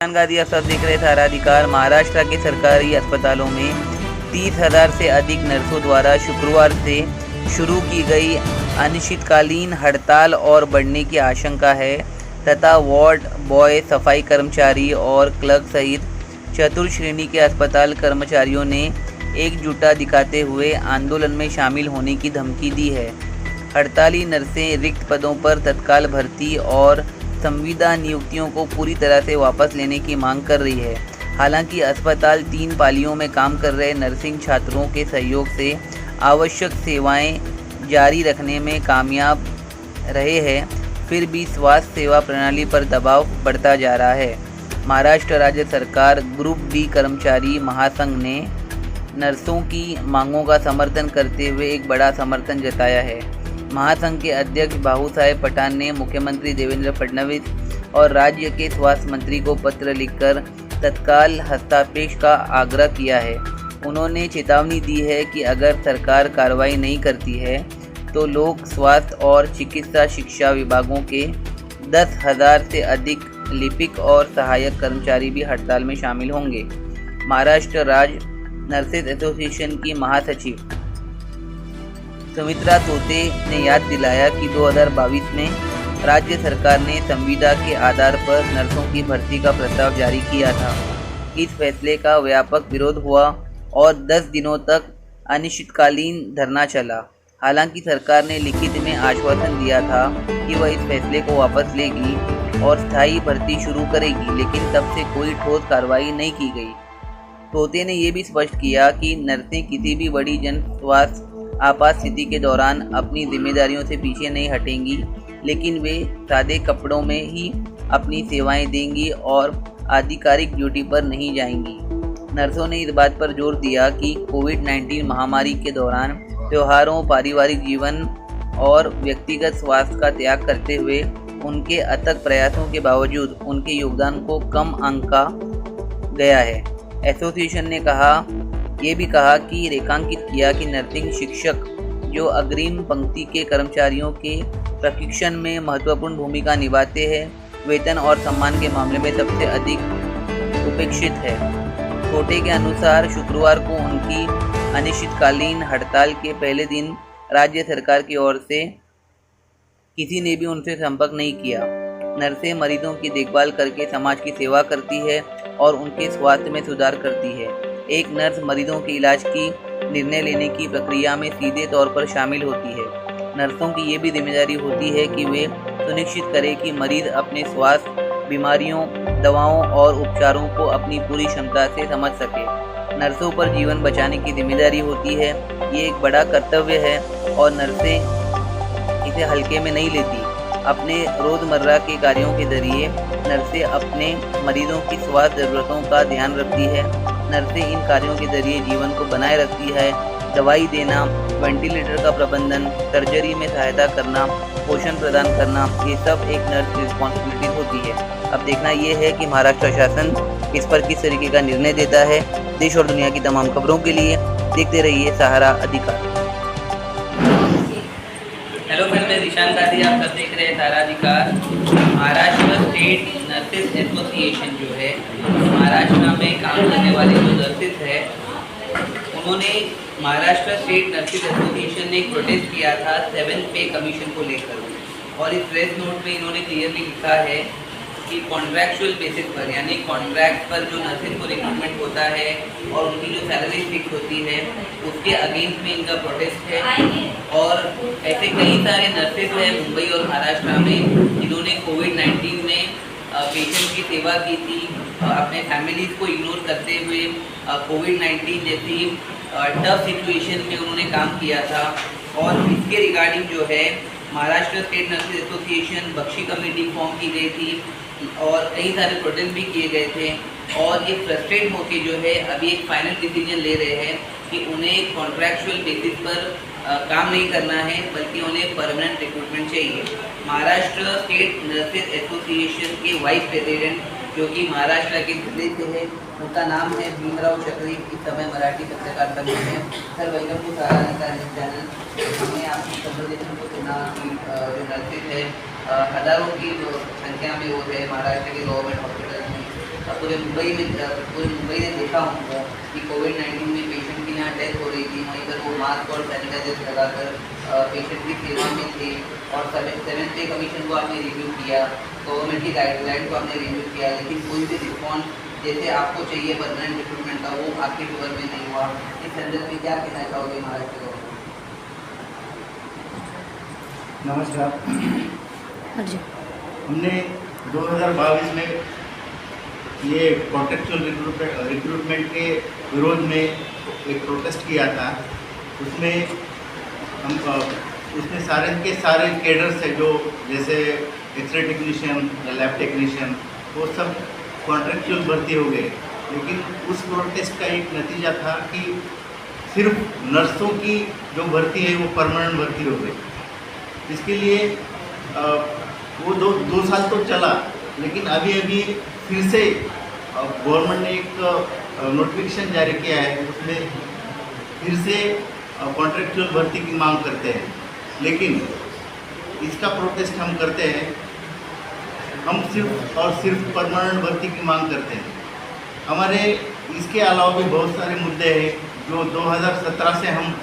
जानकारी आप सब देख रहे थे सारा अधिकार। महाराष्ट्र के सरकारी अस्पतालों में 30,000 से अधिक नर्सों द्वारा शुक्रवार से शुरू की गई अनिश्चितकालीन हड़ताल और बढ़ने की आशंका है तथा वार्ड बॉय, सफाई कर्मचारी और क्लर्क सहित चतुर्श्रेणी के अस्पताल कर्मचारियों ने एकजुटता दिखाते हुए आंदोलन में शामिल होने की धमकी दी है। हड़ताली नर्सें रिक्त पदों पर तत्काल भर्ती और संविदा नियुक्तियों को पूरी तरह से वापस लेने की मांग कर रही है। हालांकि अस्पताल 3 पालियों में काम कर रहे नर्सिंग छात्रों के सहयोग से आवश्यक सेवाएं जारी रखने में कामयाब रहे हैं, फिर भी स्वास्थ्य सेवा प्रणाली पर दबाव बढ़ता जा रहा है। महाराष्ट्र राज्य सरकार ग्रुप डी कर्मचारी महासंघ ने नर्सों की मांगों का समर्थन करते हुए एक बड़ा समर्थन जताया है। महासंघ के अध्यक्ष बाबूसाहेब पठान ने मुख्यमंत्री देवेंद्र फडणवीस और राज्य के स्वास्थ्य मंत्री को पत्र लिखकर तत्काल हस्तक्षेप का आग्रह किया है। उन्होंने चेतावनी दी है कि अगर सरकार कार्रवाई नहीं करती है तो लोक स्वास्थ्य और चिकित्सा शिक्षा विभागों के 10,000 से अधिक लिपिक और सहायक कर्मचारी भी हड़ताल में शामिल होंगे। महाराष्ट्र राज्य नर्सेज एसोसिएशन की महासचिव सुमित्रा तोते ने याद दिलाया कि 2022 में राज्य सरकार ने संविदा के आधार पर नर्सों की भर्ती का प्रस्ताव जारी किया था। इस फैसले का व्यापक विरोध हुआ और 10 दिनों तक अनिश्चितकालीन धरना चला। हालांकि सरकार ने लिखित में आश्वासन दिया था कि वह इस फैसले को वापस लेगी और स्थायी भर्ती शुरू करेगी, लेकिन तब से कोई ठोस कार्रवाई नहीं की गई। तोते ने यह भी स्पष्ट किया कि नर्सें किसी भी बड़ी जन स्वास्थ्य आपात स्थिति के दौरान अपनी जिम्मेदारियों से पीछे नहीं हटेंगी, लेकिन वे सादे कपड़ों में ही अपनी सेवाएं देंगी और आधिकारिक ड्यूटी पर नहीं जाएंगी। नर्सों ने इस बात पर जोर दिया कि कोविड-19 महामारी के दौरान त्योहारों, पारिवारिक जीवन और व्यक्तिगत स्वास्थ्य का त्याग करते हुए उनके अथक प्रयासों के बावजूद उनके योगदान को कम आंका गया है। एसोसिएशन ने ये भी कहा कि रेखांकित किया कि नर्सिंग शिक्षक, जो अग्रिम पंक्ति के कर्मचारियों के प्रशिक्षण में महत्वपूर्ण भूमिका निभाते हैं, वेतन और सम्मान के मामले में सबसे अधिक उपेक्षित है। तोते के अनुसार शुक्रवार को उनकी अनिश्चितकालीन हड़ताल के पहले दिन राज्य सरकार की ओर से किसी ने भी उनसे संपर्क नहीं किया। नर्सें मरीजों की देखभाल करके समाज की सेवा करती है और उनके स्वास्थ्य में सुधार करती है। एक नर्स मरीजों के इलाज की निर्णय लेने की प्रक्रिया में सीधे तौर पर शामिल होती है। नर्सों की ये भी जिम्मेदारी होती है कि वे सुनिश्चित करें कि मरीज अपने स्वास्थ्य, बीमारियों, दवाओं और उपचारों को अपनी पूरी क्षमता से समझ सके। नर्सों पर जीवन बचाने की जिम्मेदारी होती है। ये एक बड़ा कर्तव्य है और नर्सें इसे हल्के में नहीं लेती। अपने रोज़मर्रा के कार्यों के जरिए नर्सें अपने मरीजों की स्वास्थ्य ज़रूरतों का ध्यान रखती है। नर्सें इन कार्यों के जरिए जीवन को बनाए रखती है। दवाई देना, वेंटिलेटर का प्रबंधन, सर्जरी में सहायता करना, पोषण प्रदान करना, ये सब एक नर्स की रिस्पॉन्सिबिलिटी होती है। अब देखना ये है कि महाराष्ट्र शासन इस पर किस तरीके का निर्णय देता है। देश और दुनिया की तमाम खबरों के लिए देखते रहिए सहारा अधिकार। हेलो फ्रेंड, मैं ईशान गांधी, आप सब देख रहे हैं सहारा अधिकार। महाराष्ट्र स्टेट नर्सेज एसोसिएशन जो है, महाराष्ट्र में काम करने वाले जो नर्सेज है, उन्होंने महाराष्ट्र स्टेट नर्सेज एसोसिएशन ने एक प्रोटेस्ट किया था 7th पे कमीशन को लेकर। और इस प्रेस नोट में इन्होंने क्लियरली लिखा है कि कॉन्ट्रैक्चुअल बेसिस पर, यानी कॉन्ट्रैक्ट पर जो नर्सेज को रिक्रूटमेंट होता है और उनकी जो सैलरी फिक्स होती है, उसके अगेंस्ट में इनका प्रोटेस्ट है। और ऐसे कई सारे नर्सेज हैं मुंबई और महाराष्ट्र में जिन्होंने कोविड-19 में पेशेंट की सेवा की थी, अपने फैमिलीज़ को इग्नोर करते हुए कोविड-19 जैसी टफ सिचुएशन में उन्होंने काम किया था। और इसके रिगार्डिंग जो है Maharashtra state nurses association Bakshi committee form की गई थी और कई सारे प्रोटेस्ट भी किए गए थे। और ये फ्रस्ट्रेट होके जो है अभी एक फाइनल डिसीजन ले रहे हैं कि उन्हें कॉन्ट्रैक्चुअल बेसिस पर काम नहीं करना है, बल्कि उन्हें परमानेंट रिक्रूटमेंट चाहिए। महाराष्ट्र स्टेट नर्सेज एसोसिएशन के वाइस प्रेसिडेंट, जो कि महाराष्ट्र के जिले से है, उनका नाम है भीमराव चक्री। इस समय मराठी पत्रकारिता में है। सर, वेलकम टू सहारा अधिकार चैनल। हमने आपकी कन्वर्सेशन को सुना कि जो नर्सेज है हज़ारों की जो संख्या में वो है महाराष्ट्र के गवर्नमेंट हॉस्पिटल में पूरे मुंबई ने देखा होगा कि कोविड-19 में पेशेंट की यहाँ डेथ हो रही थी, वहीं पर वो मास्क और सैनिटाइजर लगाकर पेशेंट की सेवा में थे। और 7th पे कमीशन को आपने रिव्यू किया, गवर्नमेंट की गाइडलाइन को आपने रिव्यू किया, लेकिन कोई भी रिस्पॉन्स जैसे आपको चाहिए परमानेंट रिक्रूटमेंट का, वो आपके फेवर में नहीं हुआ। इस संदर्भ में क्या कहना चाहोगे महाराष्ट्र को? नमस्कार। जी। हमने 2022 में ये कॉन्ट्रेक्चुअल रिक्रूटमेंट के विरोध में एक प्रोटेस्ट किया था। उसमें उसमें सारे के सारे कैडर्स है, जो जैसे एक्सरे टेक्नीशियन या लैब टेक्नीशियन, वो सब कॉन्ट्रेक्चुअल भर्ती हो गए। लेकिन उस प्रोटेस्ट का एक नतीजा था कि सिर्फ नर्सों की जो भर्ती है वो परमानेंट भर्ती हो गई। इसके लिए वो दो साल तो चला, लेकिन अभी फिर से गवर्नमेंट ने एक नोटिफिकेशन जारी किया है, उसमें फिर से कॉन्ट्रेक्चुअल भर्ती की मांग करते हैं। लेकिन इसका प्रोटेस्ट हम करते हैं, हम सिर्फ और सिर्फ परमानेंट भर्ती की मांग करते हैं। हमारे इसके अलावा भी बहुत सारे मुद्दे हैं जो 2017 से हम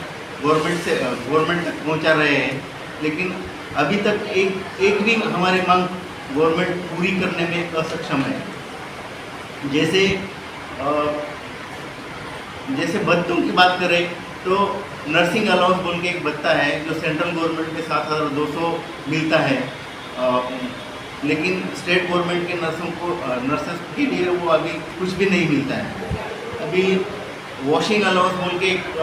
गवर्नमेंट तक पहुंचा रहे हैं, लेकिन अभी तक एक भी हमारी मांग गवर्नमेंट पूरी करने में असक्षम है। जैसे भत्तों की बात करें तो नर्सिंग अलाउंस बोल के एक भत्ता है जो सेंट्रल गवर्नमेंट में 7,200 मिलता है, लेकिन स्टेट गवर्नमेंट के नर्सेस के लिए वो अभी कुछ भी नहीं मिलता है। अभी वॉशिंग अलाउंस बोल के एक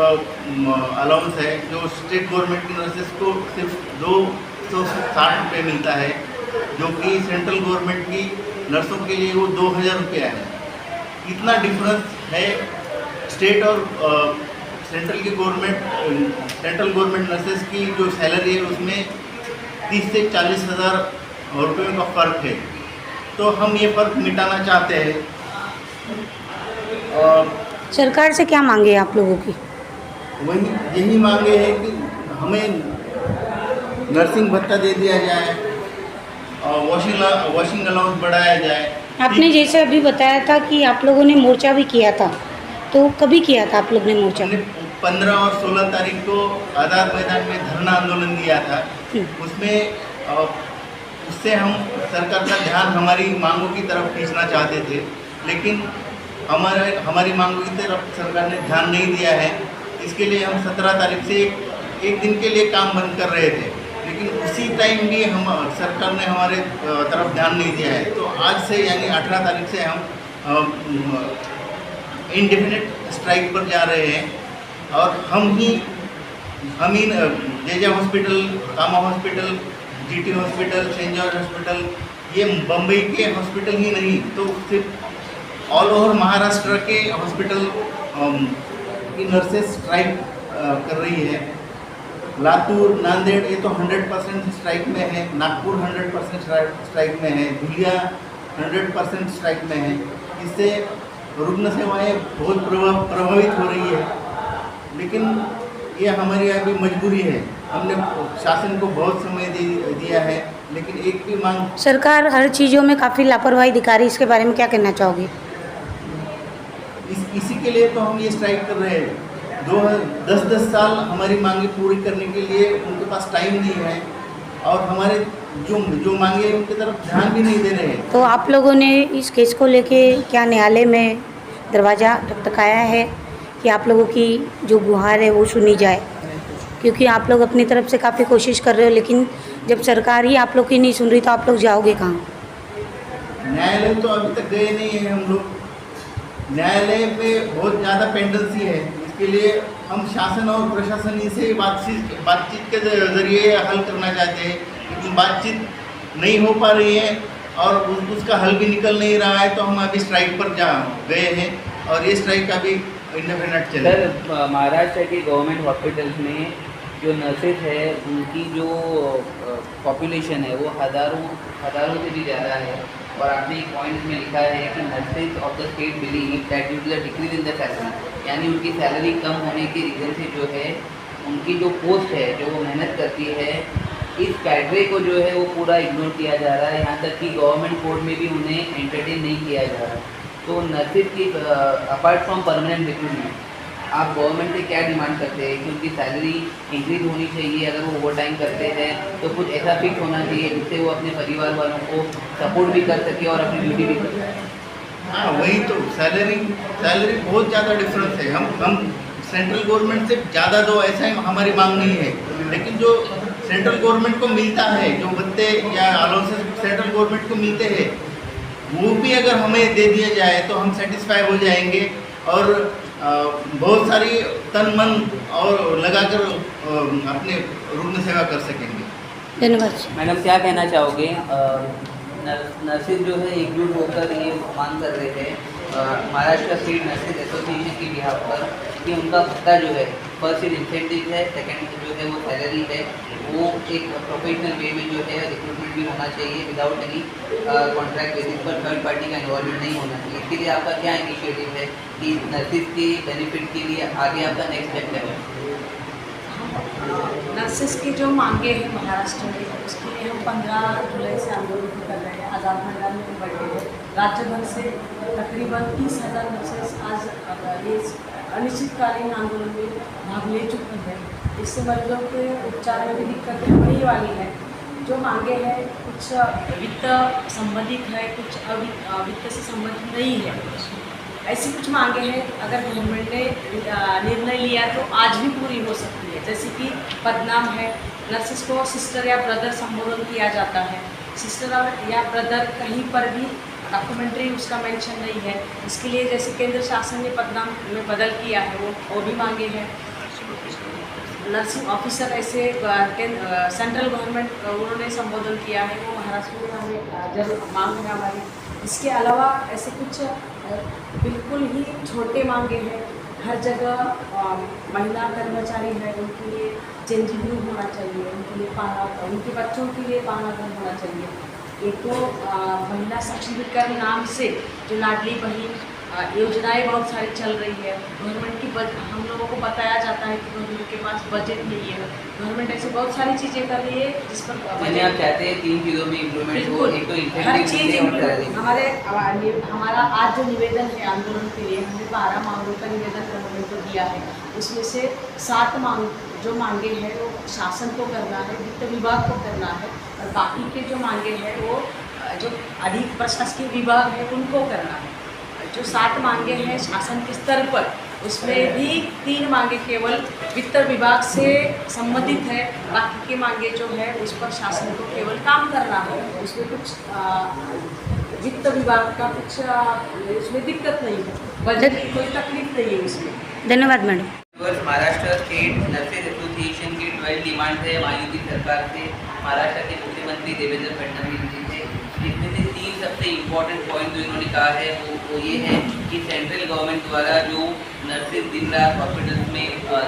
अलाउंस है जो स्टेट गवर्नमेंट की नर्सेस को सिर्फ 260 रुपये मिलता है, जो कि सेंट्रल गवर्नमेंट की नर्सों के लिए वो 2,000 रुपया है। इतना डिफरेंस है स्टेट और सेंट्रल गवर्नमेंट नर्सेस की जो सैलरी है उसमें 30 से 40 हज़ार रुपये का फ़र्क है। तो हम ये फ़र्क मिटाना चाहते हैं। सरकार से क्या मांगे आप लोगों की? यही मांगे है कि हमें नर्सिंग भत्ता दे दिया जाए और वॉशिंग अलाउंस बढ़ाया जाए। आपने जैसे अभी बताया था कि आप लोगों ने मोर्चा भी किया था, तो कभी किया था आप लोग ने मोर्चा? 15 और 16 तारीख को आज़ाद मैदान में धरना आंदोलन दिया था। उसमें उससे हम सरकार का ध्यान हमारी मांगों की तरफ खींचना चाहते थे, लेकिन हमारी मांगों की तरफ सरकार ने ध्यान नहीं दिया है। इसके लिए हम 17 तारीख से एक दिन के लिए काम बंद कर रहे थे, लेकिन उसी टाइम भी सरकार ने हमारे तरफ ध्यान नहीं दिया है। तो आज से यानी 18 तारीख से हम इंडेफिनिट स्ट्राइक पर जा रहे हैं। और हम ही JJ hospital, Cama hospital, GT hospital, Saint George hospital, ये बम्बई के हॉस्पिटल ही नहीं तो सिर्फ ऑल ओवर महाराष्ट्र के हॉस्पिटल की नर्सेस स्ट्राइक कर रही है। लातूर, नांदेड़ ये तो 100% स्ट्राइक में है, नागपुर 100% स्ट्राइक में है, धुलिया 100% स्ट्राइक में है। इससे रुग्ण सेवाएं बहुत प्रभावित हो रही है, लेकिन ये हमारी अभी मजबूरी है। हमने शासन को बहुत समय दिया है, लेकिन एक भी मांग सरकार हर चीज़ों में काफ़ी लापरवाही दिखा रही है, इसके बारे में क्या कहना चाहोगे? इसी के लिए तो हम ये स्ट्राइक कर रहे हैं। 10 साल हमारी मांगे पूरी करने के लिए उनके पास टाइम नहीं है, और हमारे जो मांगे उनकी तरफ ध्यान भी नहीं दे रहे हैं। तो आप लोगों ने इस केस को लेके क्या न्यायालय में दरवाज़ा टकटकाया है कि आप लोगों की जो गुहार है वो सुनी जाए? क्योंकि आप लोग अपनी तरफ से काफ़ी कोशिश कर रहे हो, लेकिन जब सरकार ही आप लोग की नहीं सुन रही तो आप लोग जाओगे कहाँ? न्यायालय तो अभी तक गए नहीं है हम लोग। न्यायालय पे बहुत ज़्यादा पेंडेंसी है। इसके लिए हम शासन और प्रशासन से बातचीत के ज़रिए हल करना चाहते हैं, लेकिन बातचीत नहीं हो पा रही है और उसका हल भी निकल नहीं रहा है। तो हम अभी स्ट्राइक पर गए हैं और ये स्ट्राइक अभी इंडेफिनिट चलेगा। सर, महाराष्ट्र के गवर्नमेंट हॉस्पिटल्स में जो नर्सेज है उनकी जो पॉपुलेशन है वो हज़ारों से भी ज़्यादा है। और आपने एक पॉइंट में लिखा है कि nurses of the state believe that due to the decrease in the salary, यानी उनकी सैलरी कम होने के रीज़न से जो है उनकी जो पोस्ट है, जो वो मेहनत करती है, इस कैडरे को जो है वो पूरा इग्नोर किया जा रहा है। यहाँ तक कि गवर्नमेंट कोर्ट में भी उन्हें एंटरटेन नहीं किया जा रहा है। तो नर्सिस की अपार्ट फ्रॉम परमानेंट रिक्रूटमेंट आप गवर्नमेंट से क्या डिमांड करते हैं कि उनकी सैलरी इंक्रीज होनी चाहिए, अगर वो ओवर टाइम करते हैं तो कुछ ऐसा फिक्स होना चाहिए जिससे वो अपने परिवार वालों को सपोर्ट भी कर सके और अपनी ड्यूटी भी कर सके? हाँ, वही तो सैलरी बहुत ज़्यादा डिफरेंस है। हम सेंट्रल गवर्नमेंट से ज़्यादा तो ऐसा ही हमारी मांग नहीं है, लेकिन जो सेंट्रल गवर्नमेंट को मिलता है, जो भत्ते या अलाउंसेस सेंट्रल गवर्नमेंट को मिलते हैं, वो भी अगर हमें दे दिया जाए तो हम सेटिस्फाई हो जाएंगे और बहुत सारी तन मन और लगाकर अपने रुग्ण सेवा कर सकेंगे। धन्यवाद। मैडम क्या कहना चाहोगे? नर्सिस जो है एकजुट होकर ये मांग कर रहे थे महाराष्ट्र स्टेट नर्सिस एसोसिएशन के बिहाफ पर कि उनका भत्ता जो है फर्स्ट इंसेंटिव है, सेकंड जो है वो सैलरी है, वो एक प्रोफेशनल वे में जो है रिक्रूटमेंट भी होना चाहिए विदाउट एनी कॉन्ट्रैक्ट बेसिस पर थर्ड पार्टी का इन्वॉल्वमेंट नहीं होना चाहिए। इसके लिए आपका क्या इनिशिएटिव है कि नर्सिस के बेनिफिट के लिए आगे आपका नेक्स्ट स्टेप क्या है? नर्सेस की जो मांगे हैं महाराष्ट्र में, उसके लिए हम 15 जुलाई से आंदोलन कर रहे हैं। आज़ाद मैदान में बैठे हैं। राज्य भर से तकरीबन 30,000 नर्सेस आज ये अनिश्चितकालीन आंदोलन में भाग ले चुकी हैं। इससे मरीजों के उपचार में भी दिक्कतें होने वाली है। जो मांगे हैं कुछ वित्त संबंधित है, कुछ वित्त से संबंधित नहीं है। ऐसी कुछ मांगे हैं, अगर गवर्नमेंट ने निर्णय लिया तो आज भी पूरी हो सकती है। जैसे कि पदनाम है, नर्सिस को सिस्टर या ब्रदर संबोधन किया जाता है। सिस्टर या ब्रदर कहीं पर भी डॉक्यूमेंट्री उसका मेंशन नहीं है। इसके लिए जैसे केंद्र शासन ने पदनाम में बदल किया है, वो भी मांगे हैं। नर्सिंग ऑफिसर ऐसे सेंट्रल गवर्नमेंट उन्होंने संबोधन किया है, वो महाराष्ट्र में हमें जरूर मांग है हमारी। इसके अलावा ऐसे कुछ बिल्कुल ही छोटे मांगे हैं। हर जगह महिला कर्मचारी है, उनके लिए चेंजिंग रूम होना चाहिए, उनके लिए उनके बच्चों के लिए पानागृह होना चाहिए। एक तो महिला सशक्तिकरण नाम से जो लाडली बहन योजनाएं बहुत सारी चल रही है। गवर्नमेंट की हम लोगों को बताया जाता है कि गवर्नमेंट के पास बजट नहीं है। गवर्नमेंट ऐसे बहुत सारी चीज़ें कर रही है जिस पर आप चाहते हैं 3 चीज़ों में इम्प्रूवमेंट हो। एक तो हर चीज़ हमारा आज जो निवेदन है आंदोलन के लिए, हमने 12 मांगों का निवेदन गवर्नमेंट को दिया है। उसमें से 7 जो मांगे हैं वो शासन को करना है, वित्त विभाग को करना है, और बाकी के जो मांगे हैं वो जो अधिक प्रशासकीय विभाग है उनको करना है। जो 7 मांगे हैं शासन के स्तर पर, उसमें भी 3 मांगे केवल वित्त विभाग से संबंधित है। बाकी के मांगे जो है उस पर शासन को केवल काम करना है। उसमें कुछ वित्त विभाग का कुछ उसमें दिक्कत नहीं है, बजट की कोई तकलीफ नहीं है उसमें। धन्यवाद madam. Maharashtra state nurses association की 12 डिमांड है महायुति सरकार से, महाराष्ट्र के मुख्यमंत्री देवेंद्र फडणवीस जी से। इसमें से 3 सबसे इम्पोर्टेंट पॉइंट जो इन्होंने कहा है वो ये है कि सेंट्रल गवर्नमेंट द्वारा जो नर्सिस दिन रात हॉस्पिटल्स में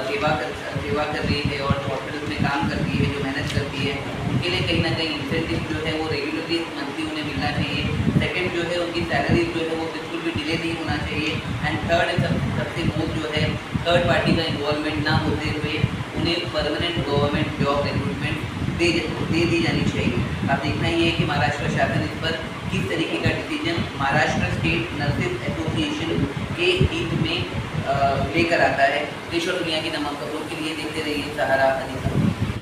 सेवा कर रही है और हॉस्पिटल्स में काम करती है, जो मेहनत करती है, उनके लिए कहीं ना कहीं इंसेंटिव जो है वो रेगुलरली मंथली उन्हें मिलना चाहिए। सेकेंड जो है उनकी सैलरी जो है वो बिल्कुल भी डिले नहीं होना चाहिए। एंड थर्ड सबसे मोस्ट जो है थर्ड पार्टी का इन्वॉल्वमेंट ना होते हुए उन्हें परमानेंट गवर्नमेंट जॉब रिक्रूटमेंट दे दी जानी चाहिए। अब देखना ये है कि महाराष्ट्र शासन इस पर किस तरीके का decision Maharashtra state nurses association के हित में लेकर आता है। देश और दुनिया की तमाम खबरों के लिए देखते रहिए सहारा।